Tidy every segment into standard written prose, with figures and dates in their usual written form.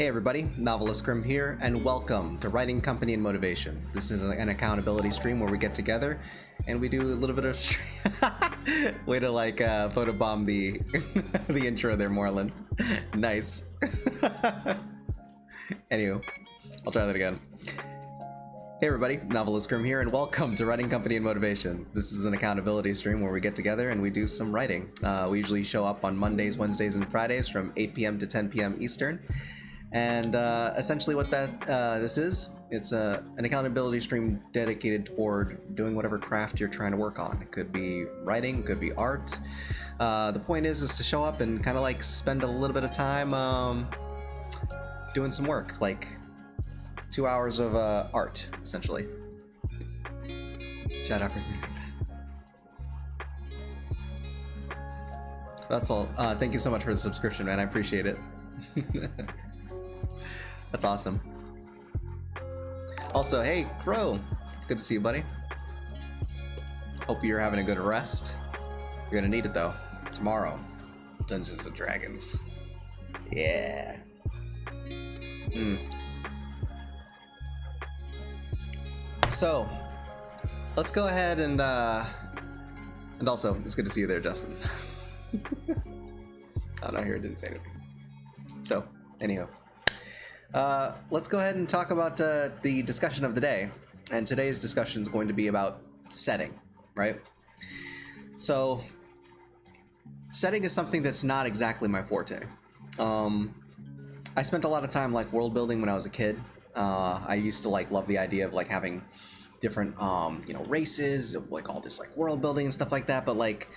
Hey everybody, NovelistCrim here, and welcome to Writing Company and Motivation. This is an accountability stream where we get together and we do a little bit of way to like photobomb the the intro there, Moreland. Nice. Anywho, I'll try that again. Hey everybody, NovelistCrim here, and welcome to Writing Company and Motivation. This is an accountability stream where we get together and we do some writing. We usually show up on Mondays, Wednesdays, and Fridays from 8 p.m. to 10 p.m. Eastern. And essentially what this is, it's an accountability stream dedicated toward doing whatever craft you're trying to work on. It could be writing, it could be art. The point is to show up and kind of like spend a little bit of time doing some work, like 2 hours of art, essentially. Shout out for That's all. Thank you so much for the subscription, man. I appreciate it. That's awesome. Also, hey, Crow. It's good to see you, buddy. Hope you're having a good rest. You're gonna need it, though. Tomorrow, Dungeons & Dragons. Yeah. So, let's go ahead and also, it's good to see you there, Justin. Oh, no, here it didn't say anything. So, anyhow. Let's go ahead and talk about the discussion of the day. And today's discussion is going to be about setting, right? So, setting is something that's not exactly my forte. I spent a lot of time like world building when I was a kid. I used to like love the idea of like having different races, like all this like world building and stuff like that. But like,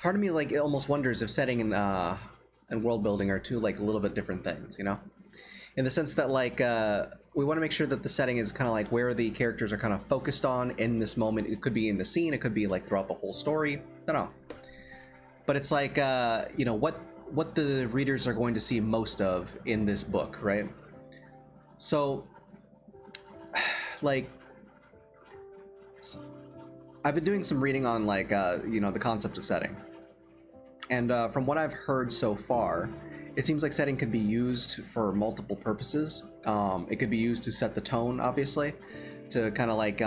part of me like it almost wonders if setting and world building are two like a little bit different things, you know? In the sense that like we want to make sure that the setting is kind of like where the characters are kind of focused on in this moment. It could be in the scene, it could be like throughout the whole story. I don't know. But it's like what the readers are going to see most of in this book, right? So like I've been doing some reading on like the concept of setting. And from what I've heard so far, it seems like setting could be used for multiple purposes. It could be used to set the tone, obviously, to kind of like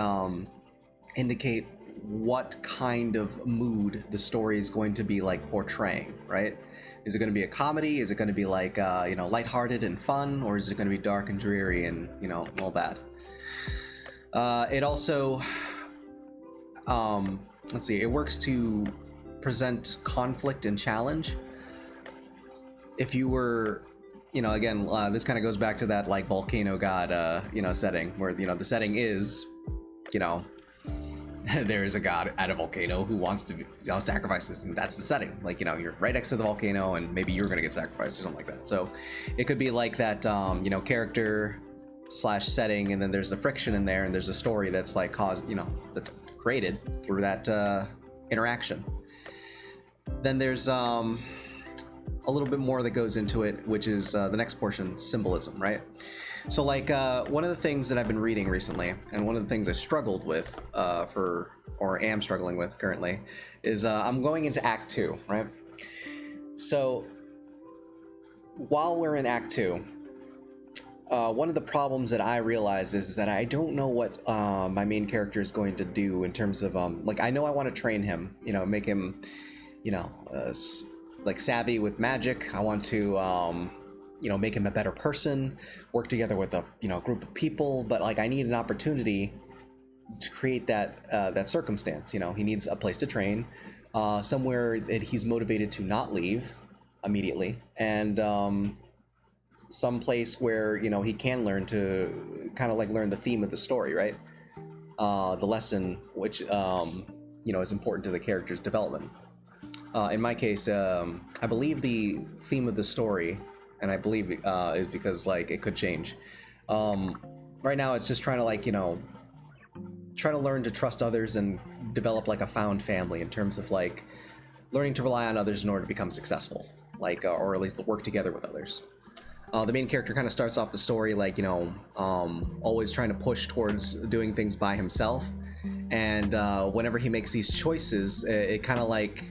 indicate what kind of mood the story is going to be like portraying, right? Is it going to be a comedy? Is it going to be like lighthearted and fun, or is it going to be dark and dreary and all that? It also, let's see, it works to present conflict and challenge. If you were, again, this kind of goes back to that like volcano god, setting where the setting is, there is a god at a volcano who wants to sacrifices, and that's the setting. Like you're right next to the volcano, and maybe you're gonna get sacrificed or something like that. So it could be like that, character / setting, and then there's the friction in there, and there's a story that's like that's created through that interaction. Then there's a little bit more that goes into it, which is the next portion, symbolism, right? So like one of the things that I've been reading recently, and one of the things I struggled with or am struggling with currently, is I'm going into Act 2, right? So while we're in Act 2, one of the problems that I realize is that I don't know what my main character is going to do in terms of like I know I want to train him, make him like savvy with magic. I want to make him a better person, work together with a group of people, but like I need an opportunity to create that circumstance. He needs a place to train, somewhere that he's motivated to not leave immediately, and some place where he can learn to kind of like learn the theme of the story, right? The lesson which is important to the character's development. In my case, I believe the theme of the story, and I believe is because like it could change. Right now, it's just trying to like try to learn to trust others and develop like a found family in terms of like learning to rely on others in order to become successful, like or at least to work together with others. The main character kind of starts off the story like always trying to push towards doing things by himself, and whenever he makes these choices, it kind of like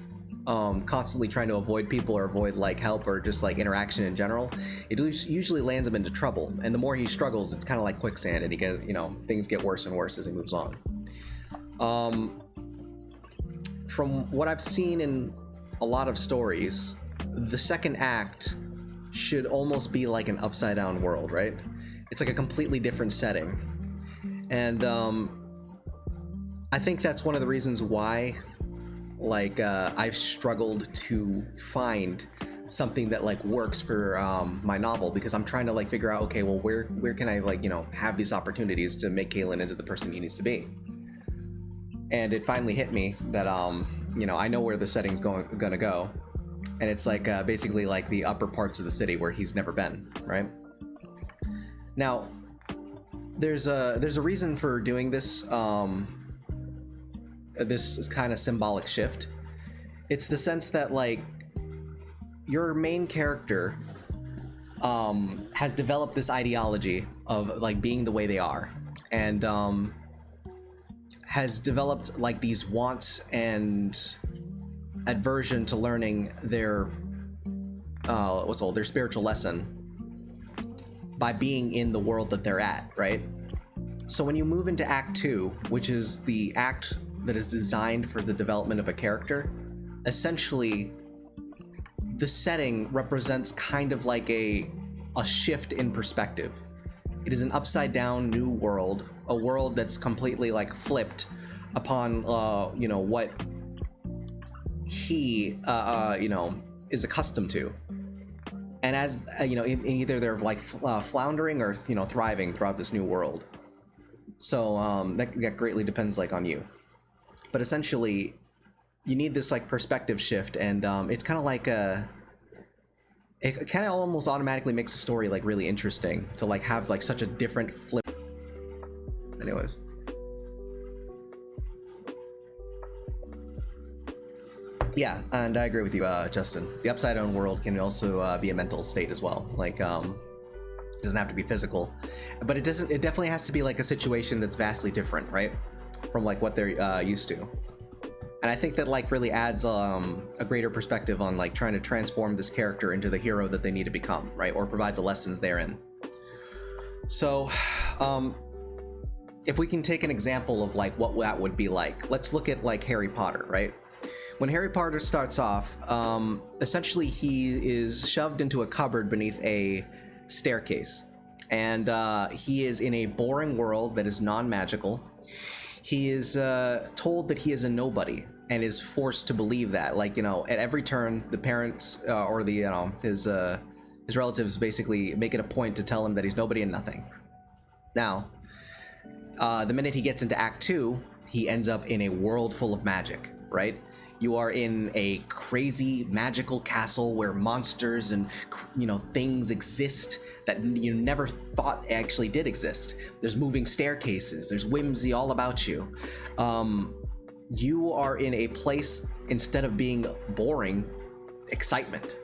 constantly trying to avoid people or avoid like help or just like interaction in general, it usually lands him into trouble. And the more he struggles, it's kind of like quicksand, and he gets, things get worse and worse as he moves on. From what I've seen in a lot of stories, the second act should almost be like an upside down world, right? It's like a completely different setting. And I think that's one of the reasons why like I've struggled to find something that like works for my novel, because I'm trying to like figure out, okay, well, where can I like have these opportunities to make Kalen into the person he needs to be. And it finally hit me that I know where the setting's gonna go, and it's like basically like the upper parts of the city where he's never been, right? Now there's a reason for doing this this kind of symbolic shift. It's the sense that like your main character has developed this ideology of like being the way they are, and has developed like these wants and aversion to learning their their spiritual lesson by being in the world that they're at, right? So when you move into Act 2, which is the act that is designed for the development of a character, essentially the setting represents kind of like a shift in perspective. It is an upside down new world, a world that's completely like flipped upon what he is accustomed to. And as either they're like floundering or thriving throughout this new world. So that greatly depends like on you. But essentially, you need this like perspective shift, and it's kind of like it kind of almost automatically makes the story like really interesting to like have like such a different flip. Anyways. Yeah, and I agree with you, Justin. The upside down world can also be a mental state as well. Like, it doesn't have to be physical, but it doesn't. It definitely has to be like a situation that's vastly different, right, from like what they're used to. And I think that like really adds a greater perspective on like trying to transform this character into the hero that they need to become, right, or provide the lessons therein. So, if we can take an example of like what that would be like, let's look at like Harry Potter, right? When Harry Potter starts off, essentially he is shoved into a cupboard beneath a staircase, and he is in a boring world that is non-magical. He is told that he is a nobody and is forced to believe that. Like, at every turn, the parents or the his relatives basically make it a point to tell him that he's nobody and nothing. Now, the minute he gets into Act 2, he ends up in a world full of magic, right? You are in a crazy magical castle where monsters and things exist that you never thought actually did exist. There's moving staircases, there's whimsy all about you. You are in a place, instead of being boring, excitement.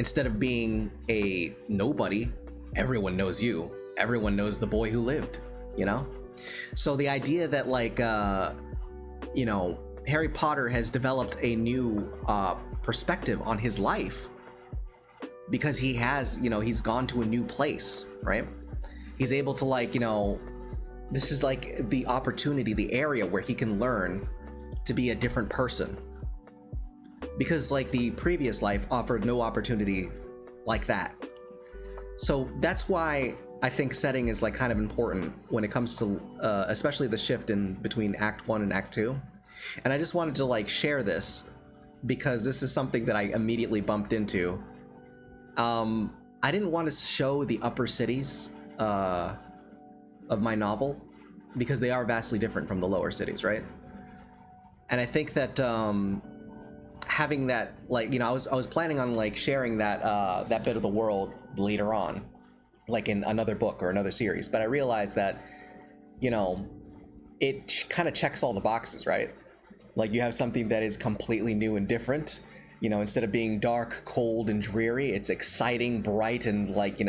Instead of being a nobody, everyone knows you. Everyone knows the boy who lived, So the idea that like Harry Potter has developed a new perspective on his life because he has, he's gone to a new place, right? He's able to like, this is like the opportunity, the area where he can learn to be a different person. Because like the previous life offered no opportunity like that. So that's why I think setting is like kind of important when it comes to especially the shift in between Act 1 and Act 2. And I just wanted to like share this because this is something that I immediately bumped into. I didn't want to show the upper cities of my novel because they are vastly different from the lower cities, right? And I think that having that, like, I was planning on like sharing that that bit of the world later on, like in another book or another series, but I realized that it kind of checks all the boxes, right? Like you have something that is completely new and different, instead of being dark, cold, and dreary, it's exciting, bright, and like,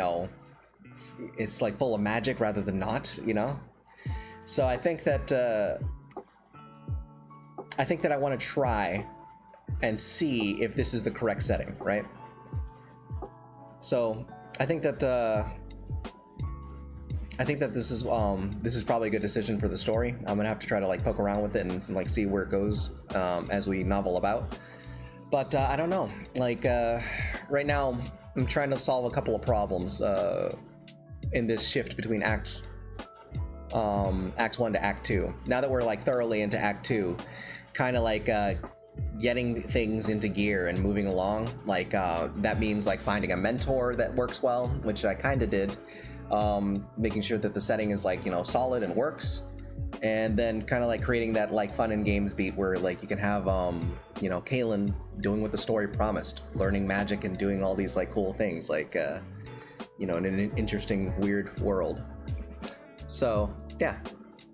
it's like full of magic rather than not, So I think that I want to try and see if this is the correct setting, right? So I think that this is probably a good decision for the story. I'm gonna have to try to like poke around with it and like see where it goes as we novel about. But I don't know. Like right now, I'm trying to solve a couple of problems in this shift between Act 1 to Act 2. Now that we're like thoroughly into Act 2, kind of like getting things into gear and moving along. Like that means like finding a mentor that works well, which I kind of did. Making sure that the setting is like, you know, solid and works, and then kind of like creating that like fun and games beat where like you can have you know, Kaylin doing what the story promised, learning magic and doing all these like cool things, like you know, in an interesting weird world. So yeah,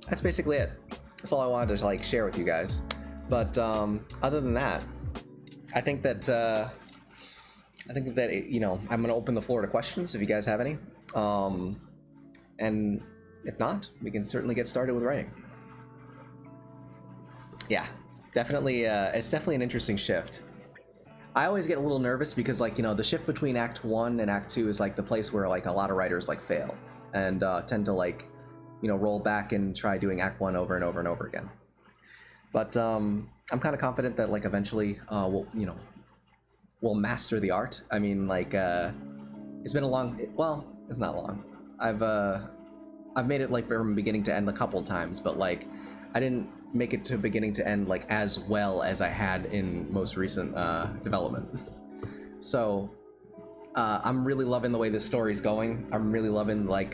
that's basically it. That's all I wanted to like share with you guys. But other than that, I think that you know, I'm gonna open the floor to questions if you guys have any. And if not, we can certainly get started with writing. Yeah, definitely, it's definitely an interesting shift. I always get a little nervous because, like, you know, the shift between Act 1 and Act 2 is like the place where like a lot of writers like fail and tend to like, you know, roll back and try doing Act 1 over and over and over again. But I'm kind of confident that like eventually we'll master the art. I mean, like it's been a long, well, it's not long. I've made it like from beginning to end a couple times, but like I didn't make it to beginning to end like as well as I had in most recent development. So I'm really loving the way this story's going. I'm really loving like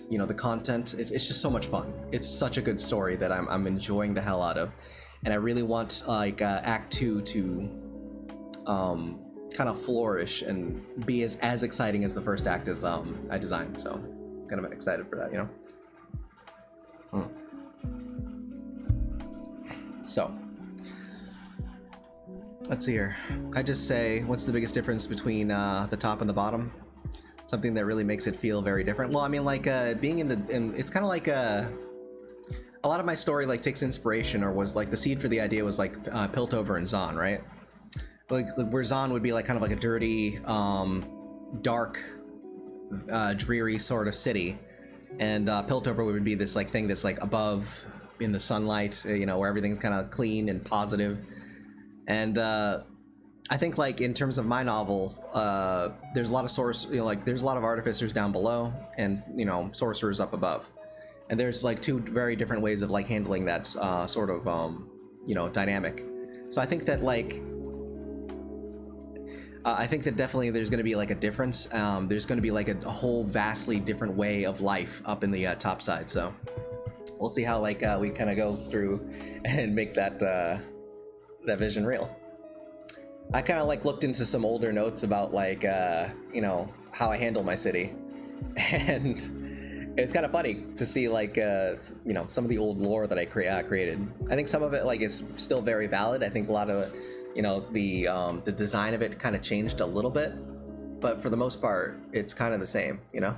you know, the content. It's just so much fun. It's such a good story that I'm enjoying the hell out of, and I really want like Act 2 to kind of flourish and be as exciting as the first act is I designed. So I'm kind of excited for that, you know. So let's see here. I just say, what's the biggest difference between the top and the bottom? Something that really makes it feel very different. Well, I mean, like being in it's kind of like a lot of my story like takes inspiration, or was like the seed for the idea was like Piltover and Zon, right? Like where Zon would be like kind of like a dirty, dark, dreary sort of city, and Piltover would be this like thing that's like above in the sunlight, you know, where everything's kind of clean and positive. And I think like in terms of my novel, there's a lot of like there's a lot of artificers down below, and you know, sorcerers up above, and there's like two very different ways of like handling that sort of you know, dynamic. So I think that like I think that definitely there's going to be like a difference. There's going to be like a whole vastly different way of life up in the top side. So we'll see how like we kind of go through and make that that vision real. I kind of like looked into some older notes about like you know, how I handle my city, and it's kind of funny to see like you know, some of the old lore that I created. I think some of it like is still very valid. I think a lot of, you know, the design of it kind of changed a little bit, but for the most part, it's kind of the same, you know.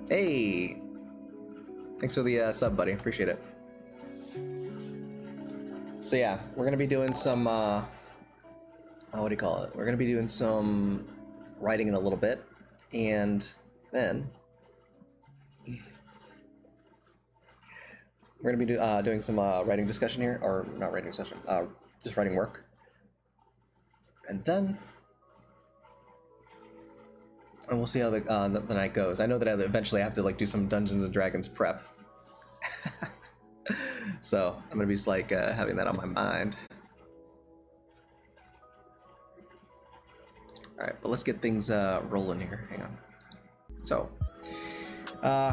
Hey, thanks for the sub, buddy. Appreciate it. So yeah, we're gonna be doing some what do you call it? We're gonna be doing some writing in a little bit, and then we're gonna be doing some writing discussion here, or not writing discussion, just writing work, and then we'll see how the night goes. I know that I eventually have to like do some Dungeons and Dragons prep. So I'm gonna be just like having that on my mind. All right, but let's get things rolling here. Hang on. So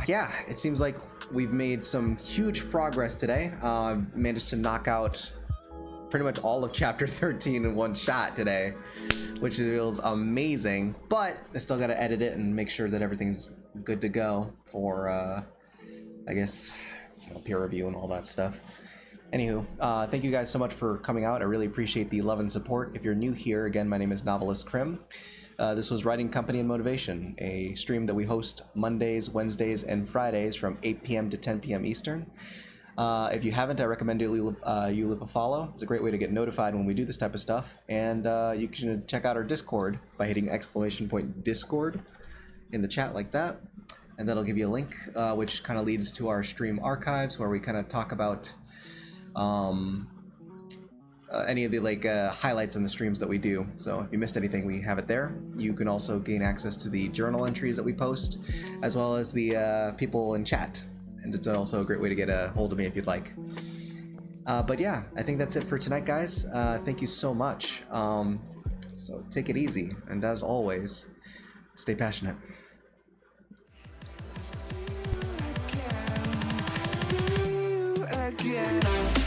yeah, it seems like we've made some huge progress today. Managed to knock out pretty much all of chapter 13 in one shot today, which feels amazing. But I still got to edit it and make sure that everything's good to go for I guess, you know, peer review and all that stuff. Anywho, thank you guys so much for coming out. I really appreciate the love and support. If you're new here, again, my name is NovelistCrim. This was Writing Company and Motivation, a stream that we host Mondays, Wednesdays, and Fridays from 8 p.m. to 10 p.m. Eastern. If you haven't, I recommend you leave a follow. It's a great way to get notified when we do this type of stuff. And you can check out our Discord by hitting !Discord in the chat like that. And that'll give you a link, which kind of leads to our stream archives, where we kind of talk about any of the highlights in the streams that we do. So if you missed anything, we have it there. You can also gain access to the journal entries that we post, as well as the people in chat. And it's also a great way to get a hold of me if you'd like. But yeah, I think that's it for tonight, guys. Thank you so much. So take it easy, and as always, stay passionate. See you again.